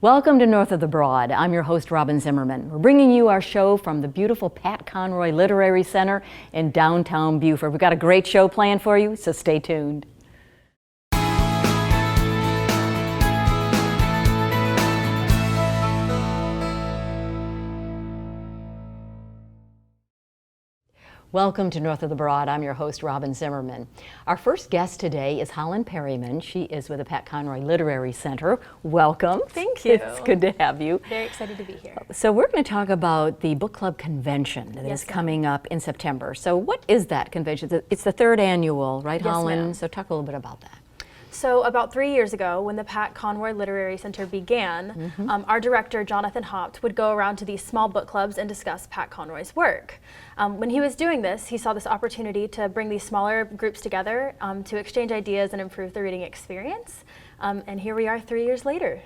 Welcome to North of the Broad. I'm your host, Robin Zimmerman. We're bringing you our show from the beautiful Pat Conroy Literary Center in downtown Beaufort. We've got a great show planned for you, so stay tuned. Welcome to North of the Broad. I'm your host, Robin Zimmerman. Our first guest today is Holland Perryman. She is with the Pat Conroy Literary Center. Welcome. Thank you. It's good to have you. Very excited to be here. So we're going to talk about the book club convention that is coming up in September. So what is that convention? It's the third annual, right, Yes, Holland? ma'am. So talk a little bit about that. So about 3 years ago, when the Pat Conroy Literary Center began, our director, Jonathan Haupt, would go around to these small book clubs and discuss Pat Conroy's work. When he was doing this, he saw this opportunity to bring these smaller groups together to exchange ideas and improve the reading experience. And here we are 3 years later.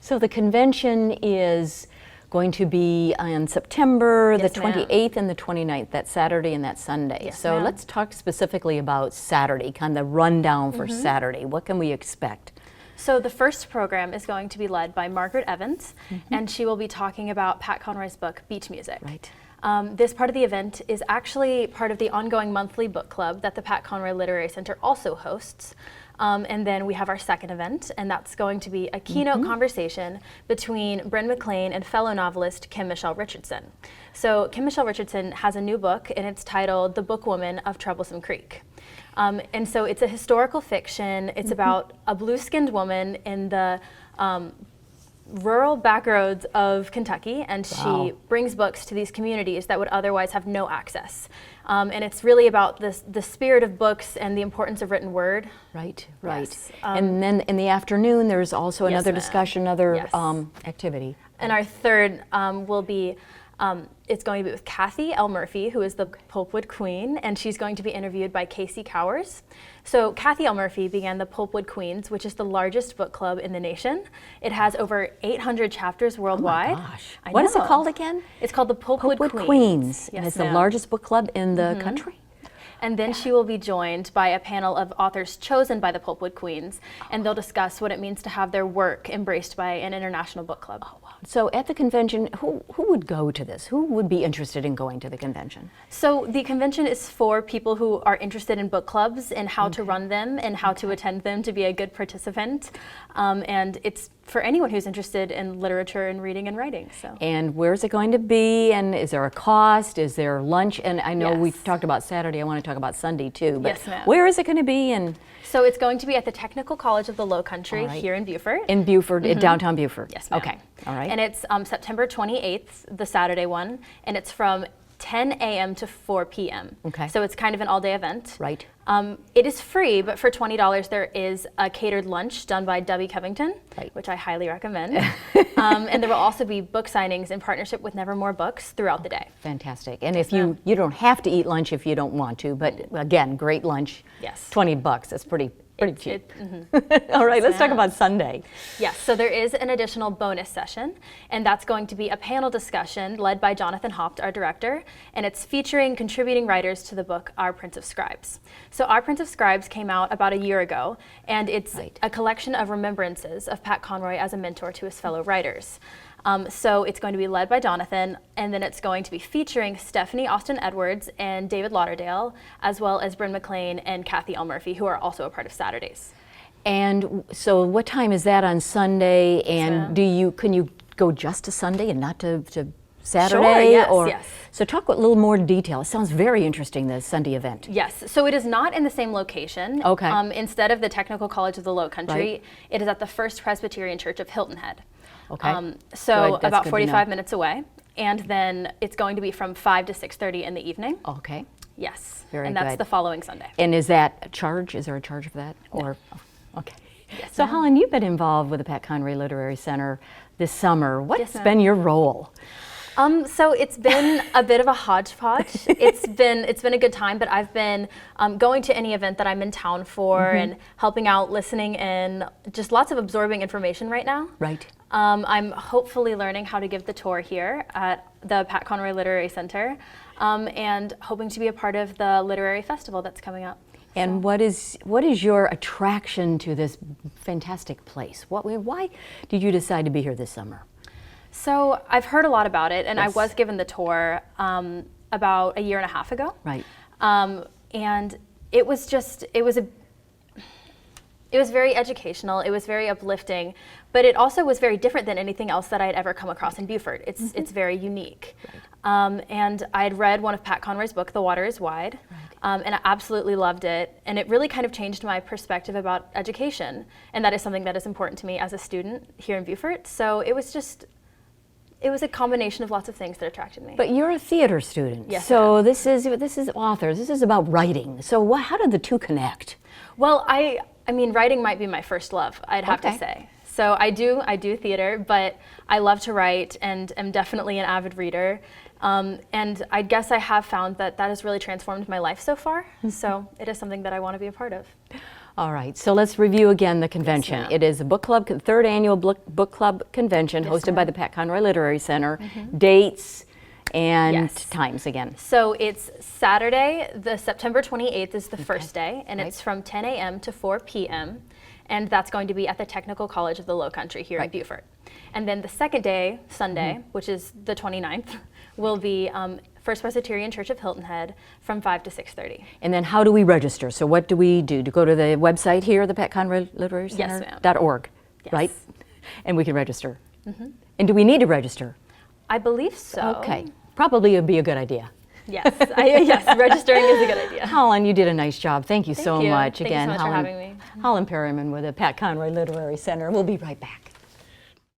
So the convention is going to be on September Yes, the ma'am. 28th and the 29th, that Saturday and that Sunday. Yes, so ma'am. let's talk specifically about Saturday, kind of the rundown for Saturday. What can we expect? So the first program is going to be led by Margaret Evans, and she will be talking about Pat Conroy's book, Beach Music. Right. This part of the event is actually part of the ongoing monthly book club that the Pat Conroy Literary Center also hosts. And then we have our second event, and that's going to be a keynote conversation between Bryn McLean and fellow novelist Kim Michelle Richardson. So Kim Michelle Richardson has a new book, and it's titled The Bookwoman of Troublesome Creek. And so it's a historical fiction. It's about a blue-skinned woman in the rural backroads of Kentucky, and she brings books to these communities that would otherwise have no access. And it's really about the spirit of books and the importance of written word. Right, right. Yes. And then in the afternoon, there's also Yes, another ma'am. discussion, another Yes. activity. And our third will be, it's going to be with Kathy L. Murphy, who is the Pulpwood Queen, and she's going to be interviewed by Casey Cowers. So Kathy L. Murphy began the Pulpwood Queens, which is the largest book club in the nation. It has over 800 chapters worldwide. Oh my gosh. I What is it know. called again? It's called the Pulpwood Queens. And Yes, it's the ma'am. largest book club in the country. And then she will be joined by a panel of authors chosen by the Pulpwood Queens, and they'll discuss what it means to have their work embraced by an international book club. So at the convention, who would go to this? Who would be interested in going to the convention? So the convention is for people who are interested in book clubs and how to run them and how to attend them to be a good participant. And it's for anyone who's interested in literature and reading and writing. So. And where's it going to be? And is there a cost? Is there lunch? And I know we've talked about Saturday. I want to talk about Sunday too. But Yes, ma'am. where is it going to be? And So it's going to be at the Technical College of the Lowcountry here in Beaufort. in Beaufort, in downtown Beaufort. Yes, ma'am. Okay. All right. And it's September 28th, the Saturday one, and it's from 10 a.m. to 4 p.m. Okay. So it's kind of an all-day event. Right. It is free, but for $20 there is a catered lunch done by Debbie Covington, Right. which I highly recommend. And there will also be book signings in partnership with Nevermore Books throughout the day. Fantastic. And if you don't have to eat lunch if you don't want to, but again, great lunch. Yes. $20. That's pretty cheap. All right, let's talk about Sunday. Yes, so there is an additional bonus session, and that's going to be a panel discussion led by Jonathan Haupt, our director, and it's featuring contributing writers to the book Our Prince of Scribes. So Our Prince of Scribes came out about a year ago, and it's a collection of remembrances of Pat Conroy as a mentor to his fellow writers. So it's going to be led by Jonathan, and then it's going to be featuring Stephanie Austin Edwards and David Lauderdale, as well as Bryn McLean and Kathy L. Murphy, who are also a part of Saturdays. And so what time is that on Sunday? And can you go just to Sunday and not to Saturday? Sure, yes. So talk a little more detail. It sounds very interesting, the Sunday event. Yes, so it is not in the same location. Okay. Instead of the Technical College of the Lowcountry, it is at the First Presbyterian Church of Hilton Head. Okay. So Good, that's about good to 45 know. minutes away. And then it's going to be from 5 to 6:30 in the evening. Okay. Yes. Very and that's good. the following Sunday. And is that a charge? Is there a charge for that? Or okay. Yes, So ma'am. Holland, you've been involved with the Pat Conroy Literary Center this summer. What's ma'am. been your role? So it's been a bit of a hodgepodge. It's been a good time, but I've been going to any event that I'm in town for and helping out, listening in, just lots of absorbing information right now. Right. I'm hopefully learning how to give the tour here at the Pat Conroy Literary Center and hoping to be a part of the literary festival that's coming up. And what is your attraction to this fantastic place? Why did you decide to be here this summer? So I've heard a lot about it, and Yes. I was given the tour about a year and a half ago. Right. And it was very educational, it was very uplifting, but it also was very different than anything else that I had ever come across in Beaufort. It's very unique. Right. And I had read one of Pat Conroy's book, The Water is Wide, right. And I absolutely loved it. And it really kind of changed my perspective about education. And that is something that is important to me as a student here in Beaufort. So it was a combination of lots of things that attracted me. But you're a theater student. Yes, so ma'am. this is authors. This is about writing. So how did the two connect? Well, I mean, writing might be my first love, I'd have to say. So I do theater, but I love to write and am definitely an avid reader. And I guess I have found that has really transformed my life so far. So it is something that I want to be a part of. All right, so let's review again the convention. Yes, it is a book club, third annual book club convention hosted by the Pat Conroy Literary Center. Dates and times again. So it's Saturday, the September 28th is the first day, and it's from 10 a.m. to 4 p.m. And that's going to be at the Technical College of the Lowcountry here in Beaufort. And then the second day, Sunday, which is the 29th, will be First Presbyterian Church of Hilton Head from 5 to 6:30. And then how do we register? So what do we do? To go to the website here, the Pat Conroy Literary Center? Yes, ma'am. .org, Yes. right? And we can register. And do we need to register? I believe so. Okay, probably would be a good idea. Yes, yes, registering is a good idea. Holland, you did a nice job. Thank you so you. much. Thank you so much for having me. Holland Perryman with the Pat Conroy Literary Center. We'll be right back.